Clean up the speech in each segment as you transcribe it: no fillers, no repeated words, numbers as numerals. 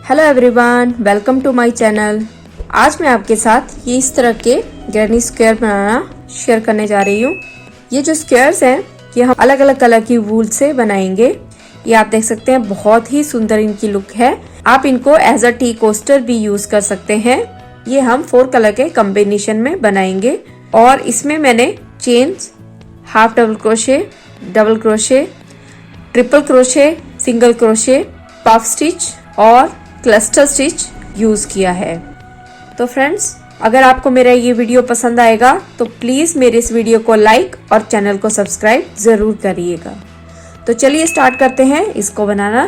Hello everyone, welcome to my channel. आज मैं आपके साथ ये इस तरह के ग्रैनी स्क्वायर बनाना शेयर करने जा रही हूँ। ये जो स्क्वायर्स हैं ये हम अलग अलग कलर की वूल से बनाएंगे। ये आप देख सकते हैं, बहुत ही सुंदर इनकी लुक है। आप इनको एज अ टी कोस्टर भी यूज कर सकते हैं। ये हम 4 कलर के कॉम्बिनेशन में बनाएंगे और इसमें मैंने chains, half double crochet, double crochet, triple crochet, single crochet, puff stitch और क्लस्टर स्टिच यूज किया है। तो फ्रेंड्स, अगर आपको मेरा ये वीडियो पसंद आएगा तो प्लीज मेरे इस वीडियो को लाइक और चैनल को सब्सक्राइब जरूर करिएगा। तो चलिए स्टार्ट करते हैं इसको बनाना।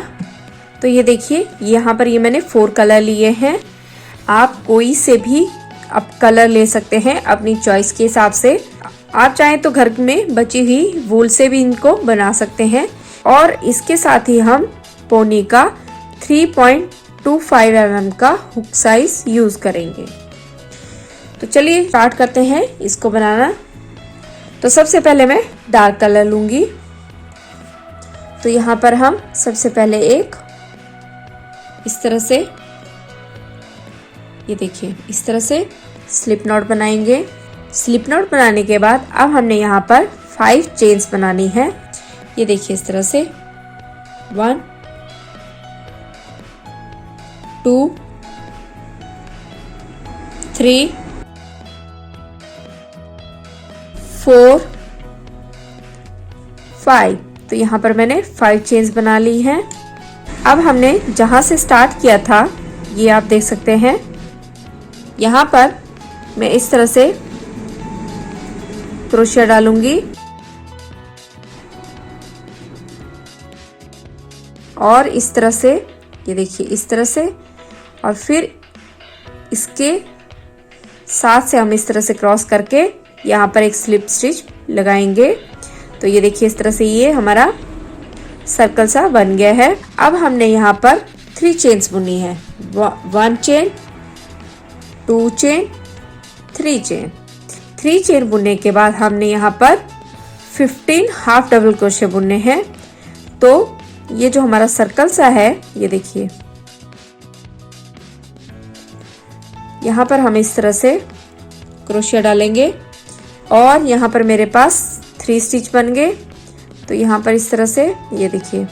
तो ये देखिए, यहाँ पर ये मैंने 4 कलर लिए हैं। आप कोई से भी आप कलर ले सकते हैं अपनी चॉइस के हिसाब से। आप चाहें तो घर में बची हुई वूल से भी इनको बना सकते हैं। और इसके साथ ही हम पोनी का 3.25 mm का हुक साइज यूज करेंगे। तो चलिए स्टार्ट करते हैं इसको बनाना। तो सबसे पहले मैं डार्क कलर लूंगी। तो यहाँ पर हम सबसे पहले एक इस तरह से, ये देखिए, इस तरह से स्लिप नॉट बनाएंगे। स्लिप नॉट बनाने के बाद अब हमने यहाँ पर 5 चेन्स बनानी है। ये देखिए, इस तरह से 1 2 3 4 5। तो यहाँ पर मैंने 5 चेन्स बना ली हैं। अब हमने जहां से स्टार्ट किया था ये आप देख सकते हैं। यहाँ पर मैं इस तरह से क्रोशिया डालूंगी और इस तरह से, ये देखिए, इस तरह से, और फिर इसके साथ से हम इस तरह से क्रॉस करके यहाँ पर एक स्लिप स्टिच लगाएंगे। तो ये देखिए, इस तरह से ये हमारा सर्कल सा बन गया है। अब हमने यहाँ पर 3 चेन्स बुनी है। 1 चेन, 2 चेन, 3 चेन। 3 चेन बुनने के बाद हमने यहाँ पर 15 हाफ डबल क्रोशे बुनने हैं। तो ये जो हमारा सर्कल सा है, ये देखिए, यहाँ पर हम इस तरह से क्रोशिया डालेंगे और यहाँ पर मेरे पास 3 स्टिच बन गए। तो यहाँ पर इस तरह से, ये देखिए,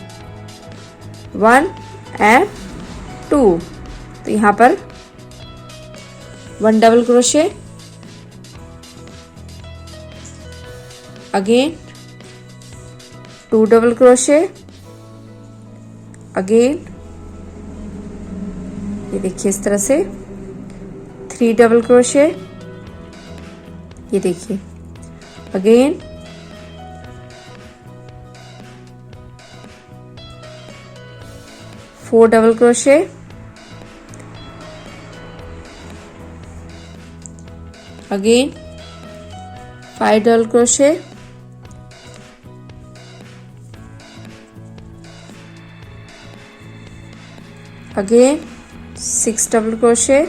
1 and 2। तो यहाँ पर 1 double crochet, again 2 double crochet, again, ये देखिए, इस तरह से 3 डबल क्रोशे, ये देखिए, again 4 double crochet, again 5 double crochet, again 6 double crochet,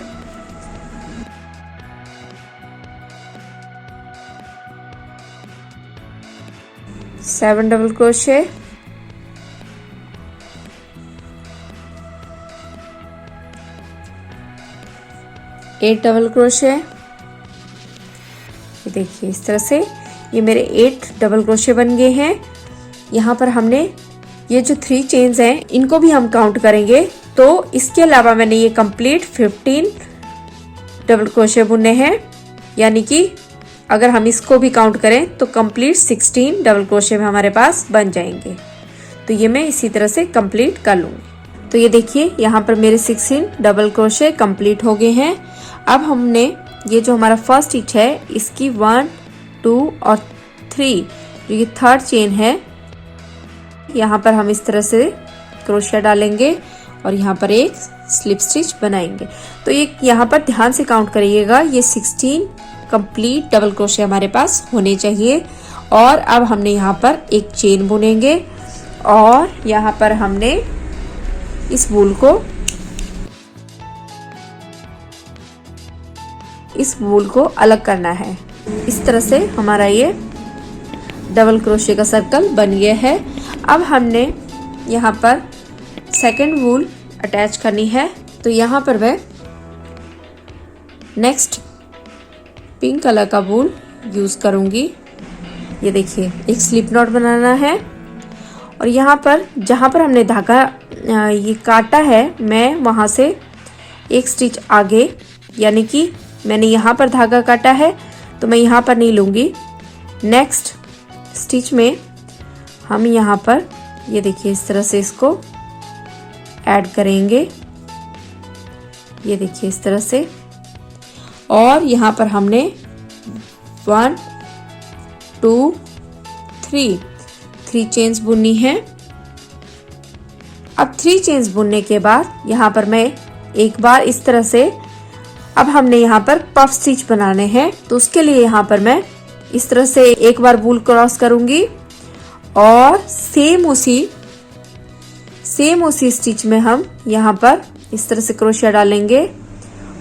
7 double crochet, 8 double crochet. ये देखिए, इस तरह से ये मेरे 8 डबल क्रोशे बन गए हैं। यहाँ पर हमने ये जो 3 चेन्स हैं इनको भी हम काउंट करेंगे। तो इसके अलावा मैंने ये कंप्लीट 15 डबल क्रोशे बुने हैं, यानी कि अगर हम इसको भी काउंट करें तो कंप्लीट 16 डबल क्रोशे में हमारे पास बन जाएंगे। तो ये मैं इसी तरह से कंप्लीट कर लूँगी। तो ये देखिए, यहाँ पर मेरे 16 डबल क्रोशे कंप्लीट हो गए हैं। अब हमने ये जो हमारा फर्स्ट स्टिच है इसकी 1 2 और 3, जो ये 3rd चेन है, यहाँ पर हम इस तरह से क्रोशिया डालेंगे और यहाँ पर एक स्लिप स्टिच बनाएंगे। तो ये यहाँ पर ध्यान से काउंट करिएगा, ये 16 कंप्लीट डबल क्रोशिया हमारे पास होने चाहिए। और अब हमने यहाँ पर एक चेन बुनेंगे और यहाँ पर हमने इस वूल को अलग करना है। इस तरह से हमारा ये डबल क्रोशे का सर्कल बन गया है। अब हमने यहाँ पर सेकंड वूल अटैच करनी है। तो यहाँ पर मैं नेक्स्ट पिंक कलर का वूल यूज करूंगी। ये देखिए एक स्लिप नॉट बनाना है और यहाँ पर जहाँ पर हमने धागा ये काटा है मैं वहाँ से एक स्टिच आगे, यानी कि मैंने यहाँ पर धागा काटा है तो मैं यहाँ पर नहीं लूँगी। नेक्स्ट स्टिच में हम यहाँ पर ये देखिए इस तरह से इसको ऐड करेंगे। ये देखिए इस तरह से, और यहाँ पर हमने 1 2 3 चेन्स बुननी है। अब 3 चेन्स बुनने के बाद यहाँ पर मैं एक बार इस तरह से, अब हमने यहाँ पर पफ स्टिच बनाने हैं तो उसके लिए यहाँ पर मैं इस तरह से एक बार वूल क्रॉस करूंगी और सेम उसी स्टिच में हम यहाँ पर इस तरह से क्रोशिया डालेंगे,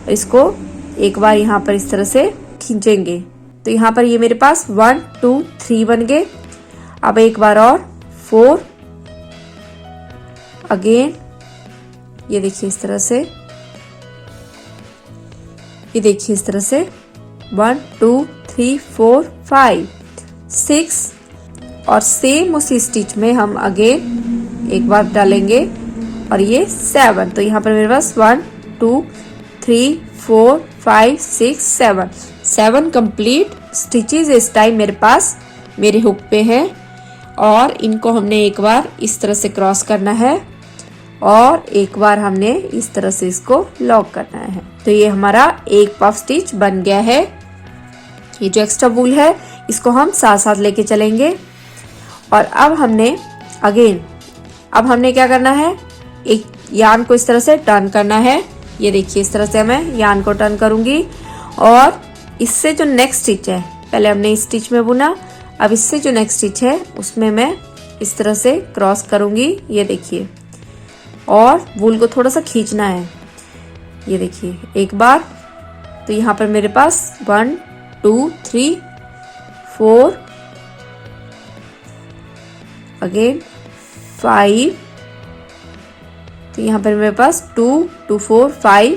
इसको एक बार यहाँ पर इस तरह से खींचेंगे। तो यहाँ पर ये मेरे पास 1 2 3 बन गए। अब एक बार और 4, अगेन ये देखिए इस तरह से, ये देखिए इस तरह से 1 2 3 4 5 6, और सेम उसी स्टिच में हम अगेन एक बार डालेंगे और ये 7। तो यहाँ पर मेरे पास 1 2 3 4 5 6 7 कंप्लीट स्टिचेस इस टाइम मेरे पास मेरे हुक पे हैं, और इनको हमने एक बार इस तरह से क्रॉस करना है और एक बार हमने इस तरह से इसको लॉक करना है। तो ये हमारा एक पफ स्टिच बन गया है। ये जो एक्स्ट्रा वूल है इसको हम साथ साथ लेके चलेंगे, और अब हमने क्या करना है, एक यार्न को इस तरह से टर्न करना है। ये देखिए इस तरह से मैं यार्न को टर्न करूंगी, और इससे जो नेक्स्ट स्टिच है, पहले हमने इस स्टिच में बुना, अब इससे जो नेक्स्ट स्टिच है उसमें मैं इस तरह से क्रॉस करूंगी। ये देखिए, और वूल को थोड़ा सा खींचना है। ये देखिए एक बार, तो यहाँ पर मेरे पास 1 2 3 4 अगेन 5, तो यहाँ पर मेरे पास 2 2 4 5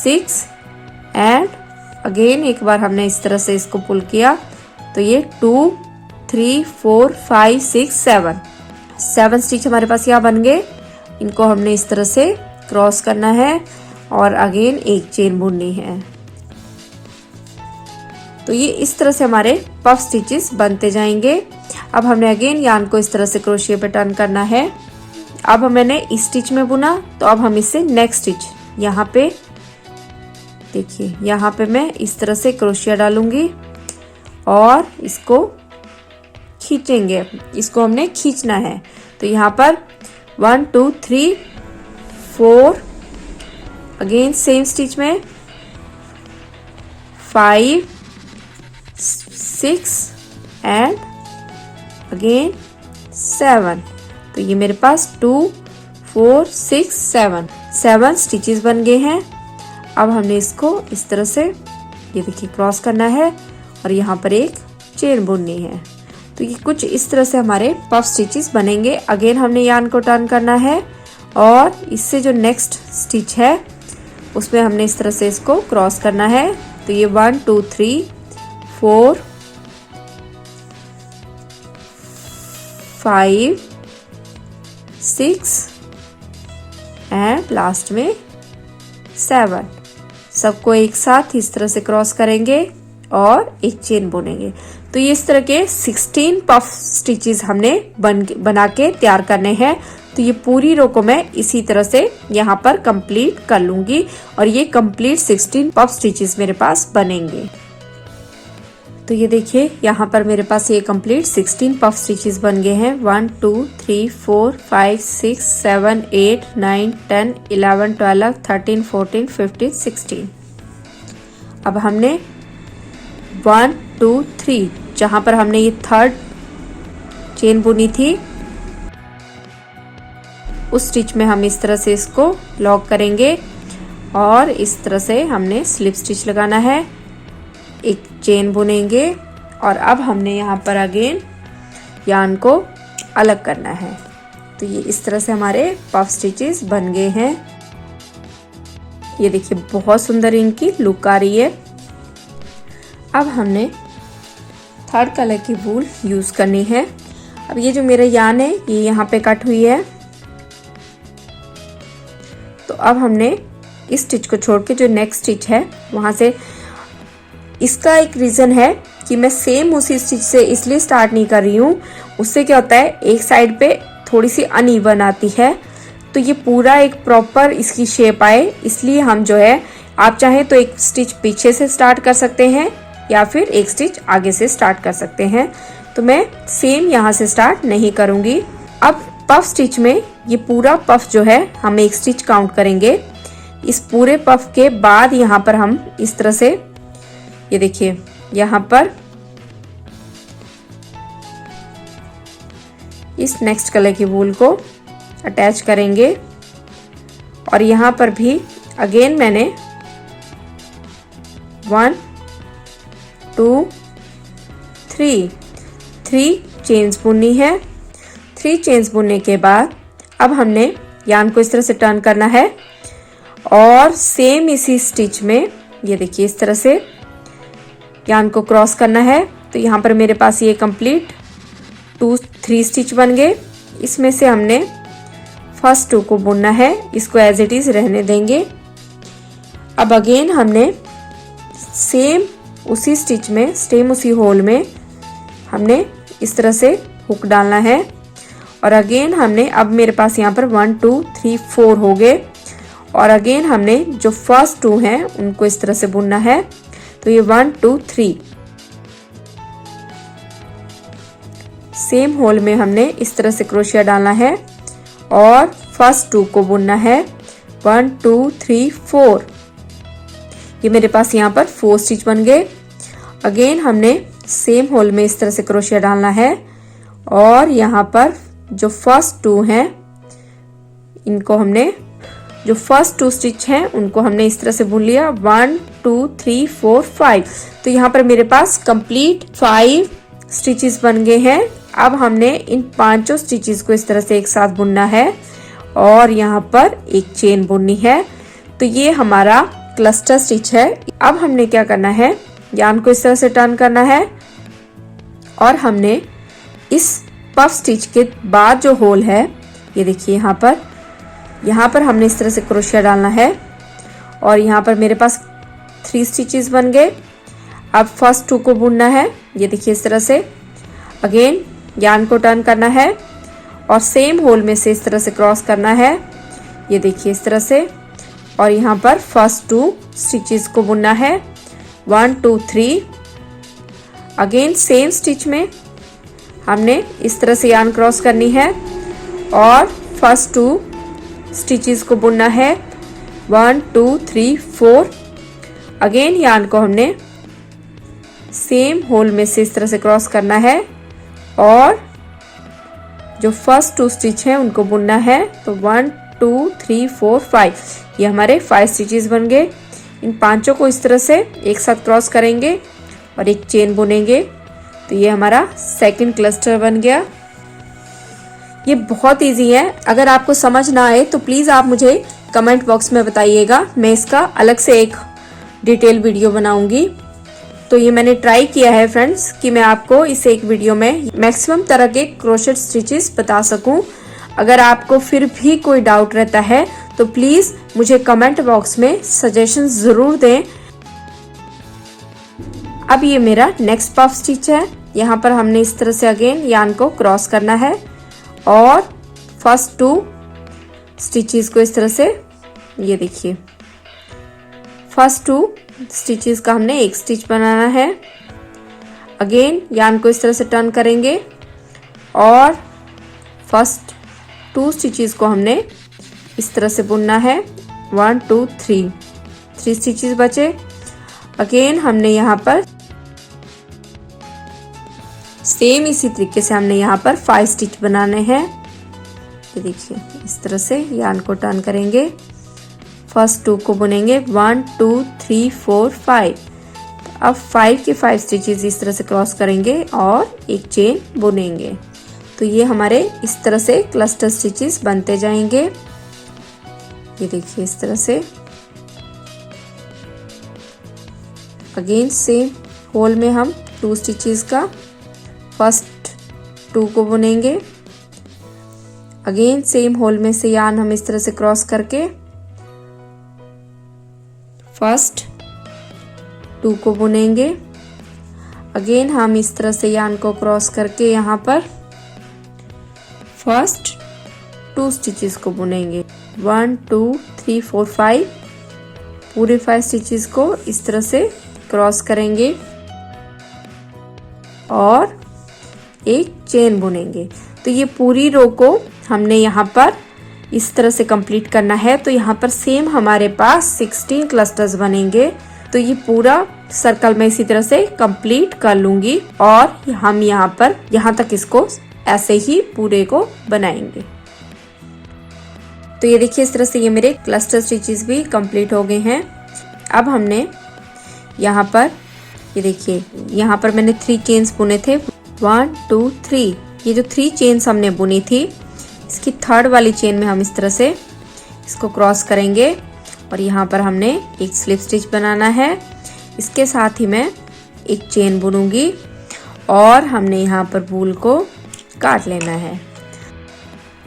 6, एंड अगेन एक बार हमने इस तरह से इसको पुल किया, तो ये 2 3 4 5 6 7 स्टिच हमारे पास यहाँ बन गए। इनको हमने इस तरह से क्रॉस करना है और अगेन एक चेन बुननी है। तो ये इस तरह से हमारे पफ स्टिचेस बनते जाएंगे। अब हमने अगेन यार्न को इस तरह से क्रोशिया पे टर्न करना है। अब मैंने इस स्टिच में बुना, तो अब हम इससे नेक्स्ट स्टिच यहाँ पे देखिए, यहाँ पे मैं इस तरह से क्रोशिया डालूंगी और इसको खींचेंगे, इसको हमने खींचना है। तो यहाँ पर 1 2 3 4 अगेन सेम स्टिच में 5 6 एंड अगेन 7। तो ये मेरे पास 2 4 6 7 स्टिचेस बन गए हैं। अब हमने इसको इस तरह से ये देखिए क्रॉस करना है और यहाँ पर एक चेन बुननी है। तो ये कुछ इस तरह से हमारे पफ स्टिचेस बनेंगे। अगेन हमने यार्न को टर्न करना है और इससे जो नेक्स्ट स्टिच है उसमें हमने इस तरह से इसको क्रॉस करना है। तो ये 1 2 3 4 5 6 एंड लास्ट में 7। सबको एक साथ इस तरह से क्रॉस करेंगे और एक चेन बुनेंगे। तो ये इस तरह के 16 पफ स्टिचेस हमने बना के तैयार करने हैं। तो ये पूरी रो को मैं इसी तरह से यहाँ पर कंप्लीट कर लूंगी और ये कंप्लीट 16 पफ स्टिचेस मेरे पास बनेंगे। तो ये देखिए यहाँ पर मेरे पास ये कंप्लीट 16 पफ स्टिचेस बन गए हैं। 1 2 3 4 5 6 7 8 9 10 11 12 13 14 15 16। अब हमने 1 2 3 जहाँ पर हमने ये थर्ड चेन बुनी थी उस स्टिच में हम इस तरह से इसको लॉक करेंगे और इस तरह से हमने स्लिप स्टिच लगाना है, एक चेन बुनेंगे और अब हमने यहाँ पर अगेन यार्न को अलग करना है। तो ये इस तरह से हमारे पफ स्टिचेस बन गए हैं। ये देखिए बहुत सुंदर इनकी लुक आ रही है। अब हमने थर्ड कलर की वूल यूज करनी है। अब ये जो मेरा यान है ये यहाँ पे कट हुई है, तो अब हमने इस स्टिच को छोड़ के जो नेक्स्ट स्टिच है वहां से, इसका एक रीजन है कि मैं सेम उसी स्टिच से इसलिए स्टार्ट नहीं कर रही हूँ। उससे क्या होता है, एक साइड पे थोड़ी सी अनइवन आती है, तो ये पूरा एक प्रॉपर इसकी शेप आए, इसलिए हम जो है, आप चाहे तो एक स्टिच पीछे से स्टार्ट कर सकते हैं या फिर एक स्टिच आगे से स्टार्ट कर सकते हैं। तो मैं सेम यहाँ से स्टार्ट नहीं करूँगी। अब पफ स्टिच में ये पूरा पफ जो है हम एक स्टिच काउंट करेंगे। इस पूरे पफ के बाद यहाँ पर हम इस तरह से, ये देखिए यहाँ पर इस नेक्स्ट कलर की वूल को अटैच करेंगे और यहाँ पर भी अगेन मैंने 1 2 3 चेन्स बुननी है। 3 चेन्स बुनने के बाद अब हमने यान को इस तरह से टर्न करना है और सेम इसी स्टिच में ये देखिए इस तरह से यान को क्रॉस करना है। तो यहाँ पर मेरे पास ये कंप्लीट 3 स्टिच बन गए। इसमें से हमने फर्स्ट 2 को बुनना है, इसको एज इट इज रहने देंगे। अब अगेन हमने सेम उसी स्टिच में, सेम उसी होल में हमने इस तरह से हुक डालना है और अगेन हमने, अब मेरे पास यहाँ पर 1 2 3 4 हो गए और अगेन हमने जो फर्स्ट 2 हैं उनको इस तरह से बुनना है। तो ये 1 2 3 सेम होल में हमने इस तरह से क्रोशिया डालना है और फर्स्ट 2 को बुनना है। 1 2 3 4, ये मेरे पास यहाँ पर 4 स्टिच बन गए। अगेन हमने सेम होल में इस तरह से क्रोशिया डालना है और यहाँ पर जो फर्स्ट 2 हैं इनको हमने, जो फर्स्ट 2 स्टिच हैं उनको हमने इस तरह से बुन लिया। 1 2 3 4 5, तो यहाँ पर मेरे पास कंप्लीट 5 स्टिचेस बन गए हैं। अब हमने इन 5 स्टिचेस को इस तरह से एक साथ बुनना है और यहाँ पर एक चेन बुननी है। तो ये हमारा क्लस्टर स्टिच है। अब हमने क्या करना है, यान को इस तरह से टर्न करना है और हमने इस पफ स्टिच के बाद जो होल है, ये देखिए यहाँ पर हमने इस तरह से क्रोशिया डालना है और यहाँ पर मेरे पास 3 स्टिचेस बन गए। अब फर्स्ट 2 को बुनना है, ये देखिए इस तरह से। अगेन यान को टर्न करना है और सेम होल में से इस तरह से क्रॉस करना है, ये देखिए इस तरह से। और यहाँ पर फर्स्ट 2 स्टिचेस को बुनना है। 1 2 3, अगेन सेम स्टिच में हमने इस तरह से यान क्रॉस करनी है और फर्स्ट 2 स्टिचेस को बुनना है। 1 2 3 4, अगेन यान को हमने सेम होल में से इस तरह से क्रॉस करना है और जो फर्स्ट 2 स्टिच हैं उनको बुनना है। तो 1 2 3 4 5, ये हमारे 5 स्टिचेस बन गए। इन 5 को इस तरह से एक साथ क्रॉस करेंगे और एक चेन बुनेंगे। तो ये हमारा सेकंड क्लस्टर बन गया। ये बहुत इजी है। अगर आपको समझ ना आए तो प्लीज़ आप मुझे कमेंट बॉक्स में बताइएगा, मैं इसका अलग से एक डिटेल वीडियो बनाऊंगी। तो ये मैंने ट्राई किया है फ्रेंड्स कि मैं आपको इस एक वीडियो में मैक्सिमम तरह के क्रोशेट स्टिचेस बता सकूं। अगर आपको फिर भी कोई डाउट रहता है तो प्लीज़ मुझे कमेंट बॉक्स में सजेशन ज़रूर दें। अब ये मेरा नेक्स्ट पफ स्टिच है। यहाँ पर हमने इस तरह से अगेन यान को क्रॉस करना है और फर्स्ट 2 स्टिचेस को इस तरह से, ये देखिए फर्स्ट 2 स्टिचेस का हमने एक स्टिच बनाना है। अगेन यान को इस तरह से टर्न करेंगे और फर्स्ट 2 स्टिचेस को हमने इस तरह से बुनना है। 1 2 3 स्टिचेस बचे। अगेन हमने यहाँ पर सेम इसी तरीके से हमने यहाँ पर 5 स्टिच बनाने हैं। ये देखिए इस तरह से यान को टर्न करेंगे, फर्स्ट 2 को बुनेंगे। 1 2 3 4 5, अब 5 के 5 स्टिचेस इस तरह से क्रॉस करेंगे और एक चेन बुनेंगे। तो ये हमारे इस तरह से क्लस्टर स्टिचेस बनते जाएंगे। ये देखिए इस तरह से। अगेन सेम होल में हम 2 स्टिचेस का फर्स्ट 2 को बुनेंगे। अगेन सेम होल में से यार्न हम इस तरह से क्रॉस करके फर्स्ट 2 को बुनेंगे। अगेन हम इस तरह से यार्न को क्रॉस करके यहाँ पर फर्स्ट 2 स्टिचेस को बुनेंगे। 1 2 3 4 5 पूरे 5 स्टिचेस को इस तरह से क्रॉस करेंगे और एक चेन बुनेंगे। तो ये पूरी रो को हमने यहाँ पर इस तरह से कंप्लीट करना है। तो यहाँ पर सेम हमारे पास 16 क्लस्टर्स बनेंगे। तो ये पूरा सर्कल में इसी तरह से कंप्लीट कर लूंगी और हम यहाँ पर यहाँ तक इसको ऐसे ही पूरे को बनाएंगे। तो ये देखिए इस तरह से ये मेरे क्लस्टर स्टिचेस भी कंप्लीट हो गए हैं। अब हमने यहाँ पर ये देखिए यहाँ पर मैंने 3 चेन्स बुने थे 1 2 3। ये जो 3 चेन्स हमने बुनी थी इसकी 3rd वाली चेन में हम इस तरह से इसको क्रॉस करेंगे और यहाँ पर हमने एक स्लिप स्टिच बनाना है। इसके साथ ही मैं एक चेन बुनूंगी और हमने यहाँ पर वूल को काट लेना है।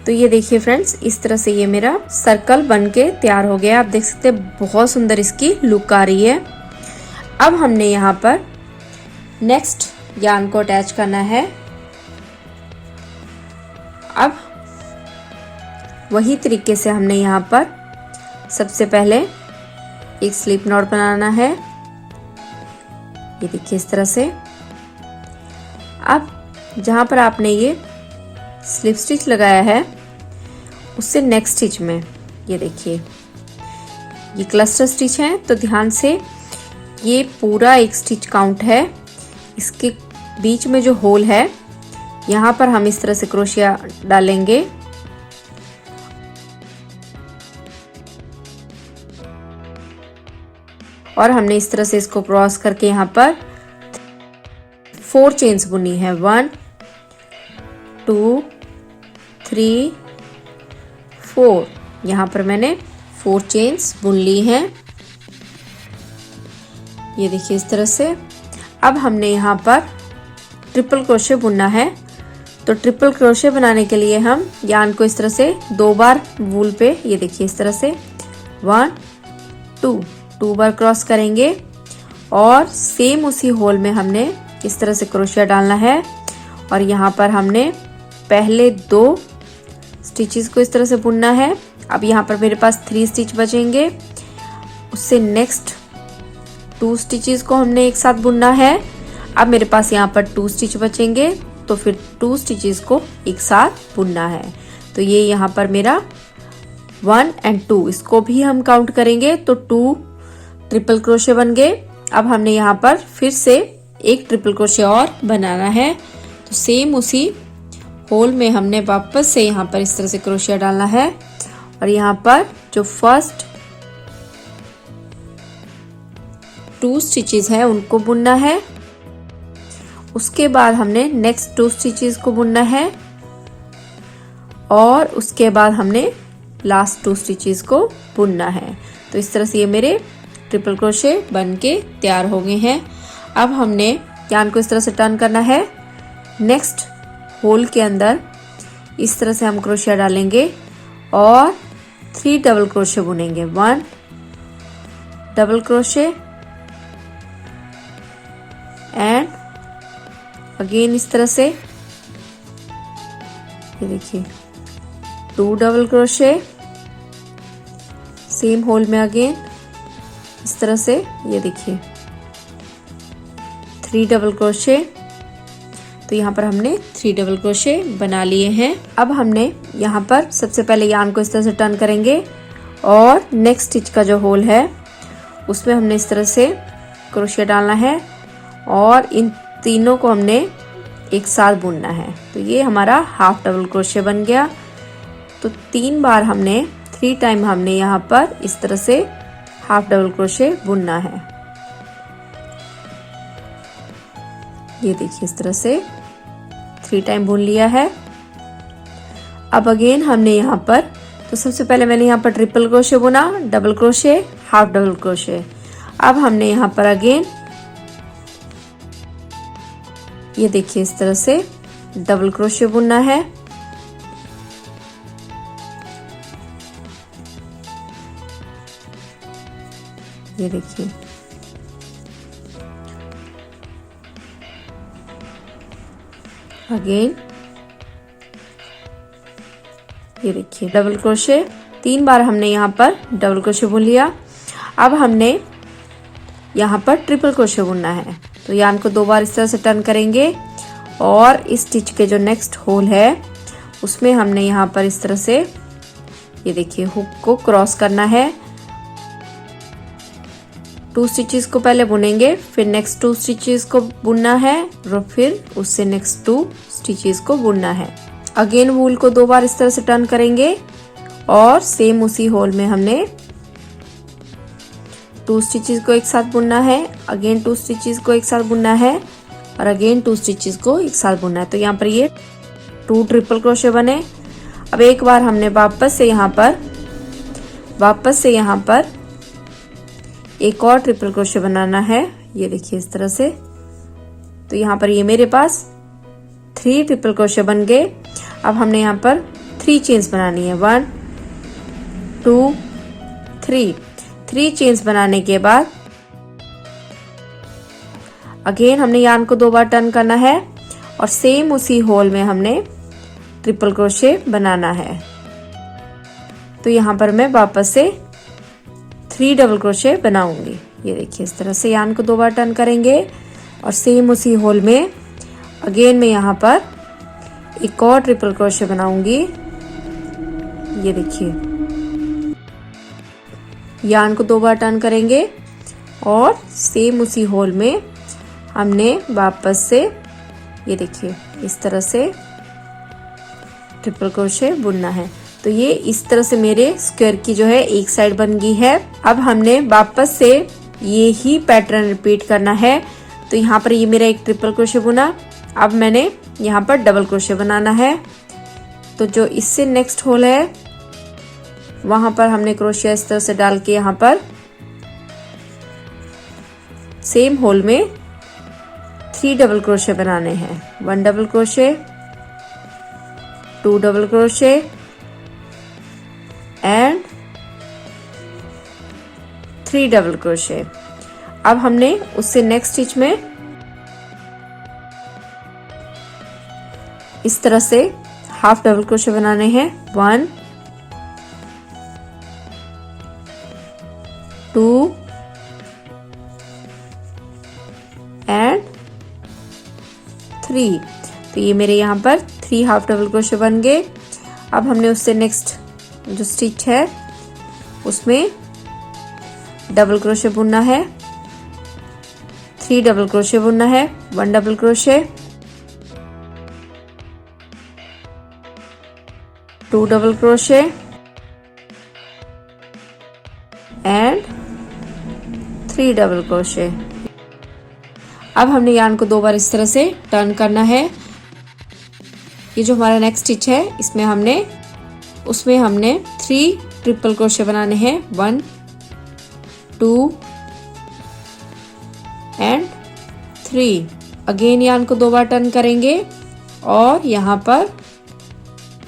तो ये देखिए फ्रेंड्स इस तरह से ये मेरा सर्कल बन के तैयार हो गया। आप देख सकते हैं बहुत सुंदर इसकी लुक आ रही है। अब हमने यहाँ पर नेक्स्ट यार्न को अटैच करना है। अब वही तरीके से हमने यहाँ पर सबसे पहले एक स्लिप नॉट बनाना है। ये देखिए इस तरह से। अब जहाँ पर आपने ये स्लिप स्टिच लगाया है उससे नेक्स्ट स्टिच में ये देखिए ये क्लस्टर स्टिच है। तो ध्यान से ये पूरा एक स्टिच काउंट है। इसके बीच में जो होल है यहाँ पर हम इस तरह से क्रोशिया डालेंगे और हमने इस तरह से इसको क्रॉस करके यहाँ पर 4 चेन्स बुनी है। 1 2 3 4। यहाँ पर मैंने 4 चेन्स बुन ली हैं। ये देखिए इस तरह से। अब हमने यहाँ पर ट्रिपल क्रोशे बुनना है। तो ट्रिपल क्रोशे बनाने के लिए हम यार्न को इस तरह से 2 बार वूल पे ये देखिए इस तरह से 1 2 बार क्रॉस करेंगे और सेम उसी होल में हमने इस तरह से क्रोशिया डालना है और यहाँ पर हमने पहले 2 स्टिचेस को इस तरह से बुनना है। अब यहाँ पर मेरे पास 3 स्टिच बचेंगे। उससे नेक्स्ट 2 स्टिचेस को हमने एक साथ बुनना है। अब मेरे पास यहाँ पर 2 स्टिच बचेंगे तो फिर 2 स्टिचेस को एक साथ बुनना है। तो ये यहाँ पर मेरा 1 और 2 इसको भी हम काउंट करेंगे तो 2 ट्रिपल क्रोशे बन गए। अब हमने यहाँ पर फिर से एक ट्रिपल क्रोशे और बनाना है। तो सेम उसी होल में हमने वापस से यहाँ पर इस तरह से क्रोशिया डालना है और यहाँ पर जो फर्स्ट 2 स्टिचेस है उनको बुनना है। उसके बाद हमने नेक्स्ट 2 स्टिचेस को बुनना है और उसके बाद हमने लास्ट 2 स्टिचेस को बुनना है। तो इस तरह से ये मेरे ट्रिपल क्रोशे बन के तैयार हो गए हैं। अब हमने यार्न को इस तरह से टर्न करना है। नेक्स्ट होल के अंदर इस तरह से हम क्रोशिया डालेंगे और 3 डबल क्रोशे बुनेंगे। 1 डबल क्रोशे एंड अगेन इस तरह से ये देखिए 2 डबल क्रोशे सेम होल में अगेन इस तरह से ये देखिए 3 डबल क्रोशे। तो यहाँ पर हमने 3 डबल क्रोशे बना लिए हैं। अब हमने यहाँ पर सबसे पहले यार्न को इस तरह से टर्न करेंगे और नेक्स्ट स्टिच का जो होल है उसमें हमने इस तरह से क्रोशिया डालना है और इन तीनों को हमने एक साथ बुनना है। तो ये हमारा हाफ डबल क्रोशिया बन गया। तो 3 बार हमने 3 टाइम हमने यहाँ पर इस तरह से हाफ डबल क्रोशे बुनना है। ये देखिए इस तरह से 3 टाइम बुन लिया है। अब अगेन हमने यहाँ पर तो सबसे पहले मैंने यहाँ पर ट्रिपल क्रोशे बुना, double crochet, half double crochet. अब हमने यहाँ पर अगेन ये देखिए इस तरह से डबल क्रोशे बुनना है। ये देखिए अगेन ये देखिए डबल क्रोशे 3 बार हमने यहाँ पर डबल क्रोशे बुन लिया। अब हमने यहाँ पर ट्रिपल क्रोशे बुनना है। तो यार्न को 2 बार इस तरह से टर्न करेंगे और इस स्टिच के जो नेक्स्ट होल है उसमें हमने यहाँ पर इस तरह से ये देखिए हुक को क्रॉस करना है। 2 स्टिचेस को पहले बुनेंगे, फिर नेक्स्ट 2 स्टिचेस को बुनना है और फिर उससे नेक्स्ट 2 स्टिचेस को बुनना है। अगेन वूल को 2 बार इस तरह से टर्न करेंगे और सेम उसी होल में हमने 2 स्टिचेस को एक साथ बुनना है, अगेन 2 स्टिचेस को एक साथ बुनना है और अगेन 2 स्टिचेस को एक साथ बुनना है। तो यहाँ पर ये 2 ट्रिपल क्रोशे बने। अब एक बार हमने वापस से यहाँ पर एक और ट्रिपल क्रोशे बनाना है। ये देखिए इस तरह से। तो यहाँ पर ये मेरे पास 3 ट्रिपल क्रोशे बन गए। अब हमने यहाँ पर 3 चेन्स बनानी है। 1 2 3 चेन्स बनाने के बाद अगेन हमने यार्न को 2 बार टर्न करना है और सेम उसी होल में हमने ट्रिपल क्रोशे बनाना है। तो यहाँ पर मैं वापस से 3 डबल क्रोशे बनाऊंगी। ये देखिए इस तरह से यार्न को 2 बार टर्न करेंगे और सेम उसी होल में अगेन मैं यहाँ पर एक और ट्रिपल क्रोशे बनाऊंगी। ये देखिए यार्न को 2 बार टर्न करेंगे और सेम उसी होल में हमने वापस से ये देखिए इस तरह से ट्रिपल क्रोशे बुनना है। तो ये इस तरह से मेरे स्क्वायर की जो है एक साइड बन गई है। अब हमने वापस से ये ही पैटर्न रिपीट करना है। तो यहाँ पर ये मेरा एक ट्रिपल क्रोशे बुना। अब मैंने यहाँ पर डबल क्रोशे बनाना है। तो जो इससे नेक्स्ट होल है वहां पर हमने क्रोशिया इस तरह से डाल के यहाँ पर सेम होल में 3 डबल क्रोशे बनाने हैं। 1 double crochet, 2 double crochet and 3 double crochet. अब हमने उससे नेक्स्ट स्टिच में इस तरह से हाफ डबल क्रोशे बनाने हैं। 1 2 एंड 3। तो ये मेरे यहाँ पर 3 हाफ डबल क्रोशे बन गए। अब हमने उससे नेक्स्ट जो स्टिच है उसमें डबल क्रोशे बुनना है। 3 डबल क्रोशे बुनना है। 1 double crochet, 2 double crochet and 3 double crochet. अब हमने यार्न को 2 बार इस तरह से टर्न करना है। ये जो हमारा नेक्स्ट स्टिच है उसमें हमने 3 ट्रिपल क्रोशे बनाने हैं। 1 2 एंड 3। अगेन यार्न को 2 बार टर्न करेंगे और यहाँ पर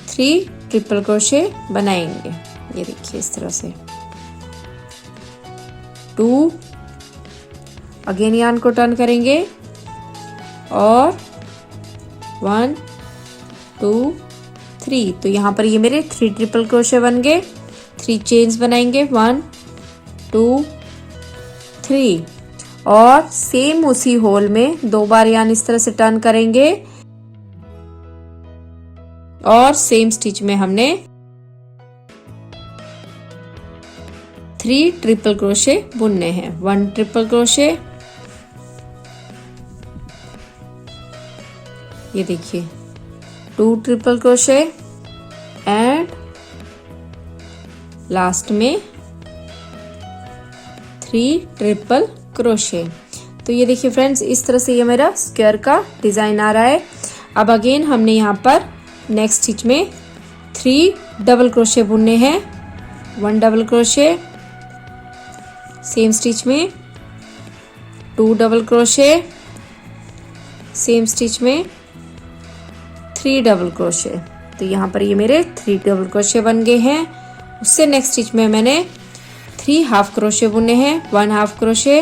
3 ट्रिपल क्रोशे बनाएंगे। ये देखिए इस तरह से। 2 अगेन यार्न को टर्न करेंगे और 1 2 3। तो यहाँ पर ये मेरे 3 ट्रिपल क्रोशे बन गए। 3 चेन्स बनाएंगे। 1 2 3 और सेम उसी होल में 2 बार यार्न इस तरह से टर्न करेंगे और सेम स्टिच में हमने 3 ट्रिपल क्रोशे बुनने हैं। 1 ट्रिपल क्रोशे, ये देखिए 2 ट्रिपल क्रोशे एंड लास्ट में 3 ट्रिपल क्रोशे। तो ये देखिए फ्रेंड्स, इस तरह से ये मेरा स्क्वायर का डिजाइन आ रहा है। अब अगेन हमने यहाँ पर नेक्स्ट स्टिच में 3 डबल क्रोशे बुनने हैं। 1 डबल क्रोशे, सेम स्टिच में 2 डबल क्रोशे, सेम स्टिच में 3 डबल क्रोशे। तो यहाँ पर ये मेरे 3 डबल क्रोशे बन गए हैं। उससे नेक्स्ट स्टिच में मैंने 3 हाफ क्रोशे बुने हैं, 1 half crochet,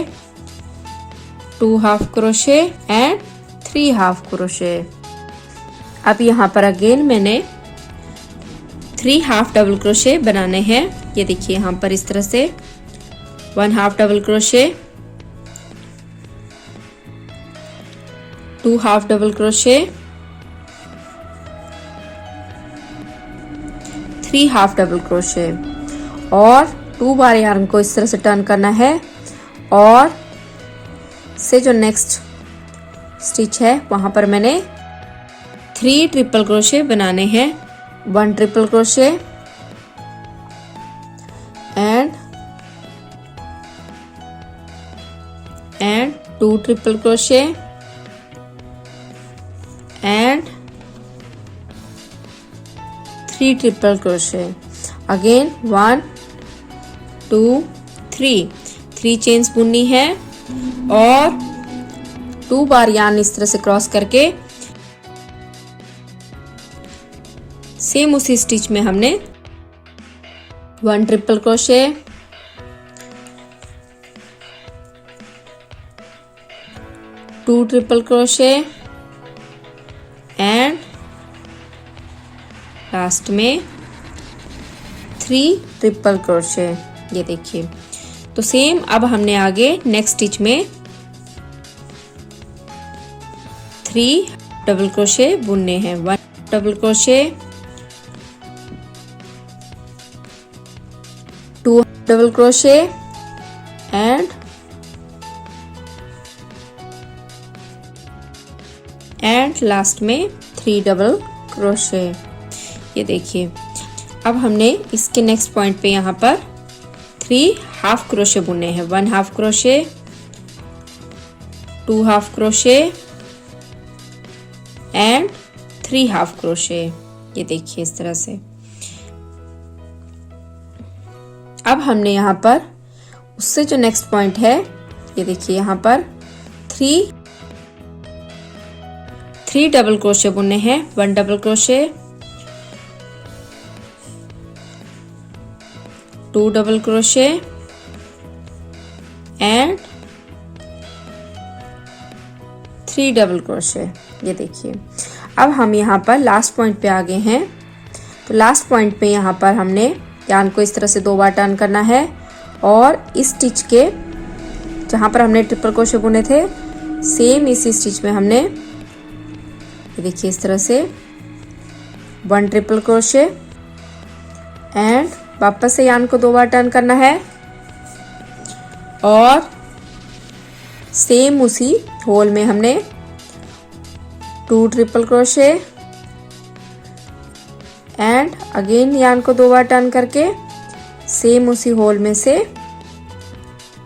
2 half crochet and 3 half crochet. अब यहाँ पर अगेन मैंने 3 हाफ डबल क्रोशे बनाने हैं। ये देखिए यहाँ पर इस तरह से 1 half double crochet, 2 half double crochet, 3 half double crochet और 2 बार यार्न को इस तरह से टर्न करना है और से जो नेक्स्ट स्टिच है वहां पर मैंने 3 ट्रिपल क्रोशे बनाने हैं। 1 triple crochet and 2 triple crochet and 3 triple crochet. Again 1 2 3 chains बुननी है और 2 बार यार्न इस तरह से क्रॉस करके सेम उसी स्टिच में हमने 1 triple crochet, 2 triple crochet and last में 3 ट्रिपल क्रोशे। ये देखिए। तो सेम अब हमने आगे नेक्स्ट स्टिच में 3 डबल क्रोशे बुनने हैं। 1 double crochet, 2 double crochet and last में 3 डबल क्रोशे। ये देखिए। अब हमने इसके नेक्स्ट पॉइंट पे यहाँ पर 3 हाफ क्रोशे बुने हैं। 1 half crochet, 2 half crochet and 3 half crochet. ये देखिए इस तरह से। अब हमने यहाँ पर उससे जो नेक्स्ट पॉइंट है, ये देखिए यहाँ पर 3 डबल क्रोशे बुनने हैं। 1 double crochet, 2 double crochet and 3 double crochet. ये देखिए। अब हम यहाँ पर लास्ट पॉइंट पे आ गए हैं। तो लास्ट पॉइंट पे यहाँ पर हमने यार्न को इस तरह से 2 बार टर्न करना है और इस स्टिच के जहाँ पर हमने ट्रिपल क्रोशे बुने थे सेम इसी स्टिच में हमने ये देखिए इस तरह से 1 ट्रिपल क्रोशे एंड वापस से यार्न को 2 बार टर्न करना है और सेम उसी होल में हमने 2 triple crochet and again yarn को 2 बार टर्न करके सेम उसी होल में से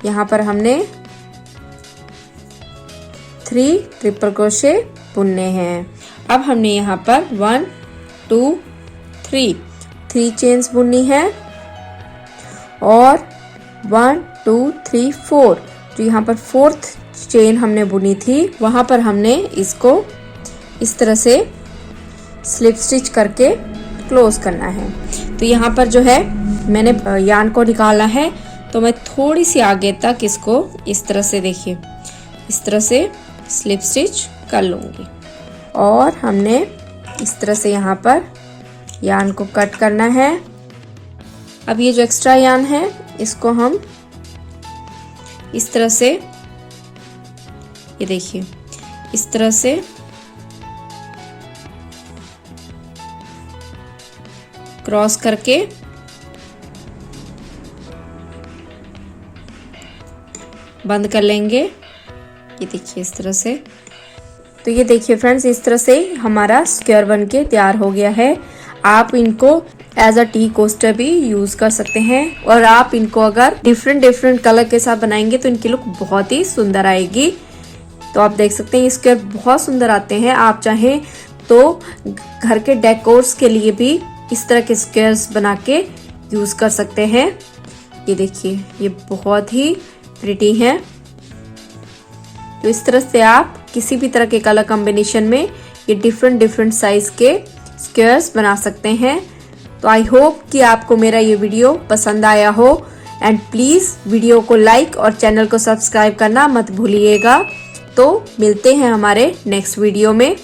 यहाँ पर हमने 3 ट्रिपल क्रोशे बुनने हैं। अब हमने यहाँ पर 1 2 3 चेन्स बुननी है और 1 2 3 4 जो यहाँ पर 4th चेन हमने बुनी थी वहां पर हमने इसको इस तरह से स्लिप स्टिच करके क्लोज करना है। तो यहाँ पर जो है मैंने यार्न को निकाला है तो मैं थोड़ी सी आगे तक इसको इस तरह से देखिए इस तरह से स्लिप स्टिच कर लूँगी और हमने इस तरह से यहाँ पर यार्न को कट करना है। अब ये जो एक्स्ट्रा यार्न है इसको हम इस तरह से ये देखिए इस तरह से क्रॉस करके बंद कर लेंगे। ये देखिए इस तरह से। तो ये देखिए फ्रेंड्स इस तरह से हमारा स्क्वायर बन के तैयार हो गया है। आप इनको एज अ टी कोस्टर भी यूज कर सकते हैं और आप इनको अगर डिफरेंट कलर के साथ बनाएंगे तो इनकी लुक बहुत ही सुंदर आएगी। तो आप देख सकते हैं ये स्क्वायर बहुत सुंदर आते हैं। आप चाहें तो घर के डेकोर्स के लिए भी इस तरह के स्क्वायर्स बना के यूज कर सकते हैं। ये देखिए ये बहुत ही प्रिटी है। तो इस तरह से आप किसी भी तरह के कलर कॉम्बिनेशन में ये डिफरेंट साइज के स्क्वायर्स बना सकते हैं। तो आई होप कि आपको मेरा ये वीडियो पसंद आया हो एंड प्लीज़ वीडियो को लाइक और चैनल को सब्सक्राइब करना मत भूलिएगा। तो मिलते हैं हमारे नेक्स्ट वीडियो में।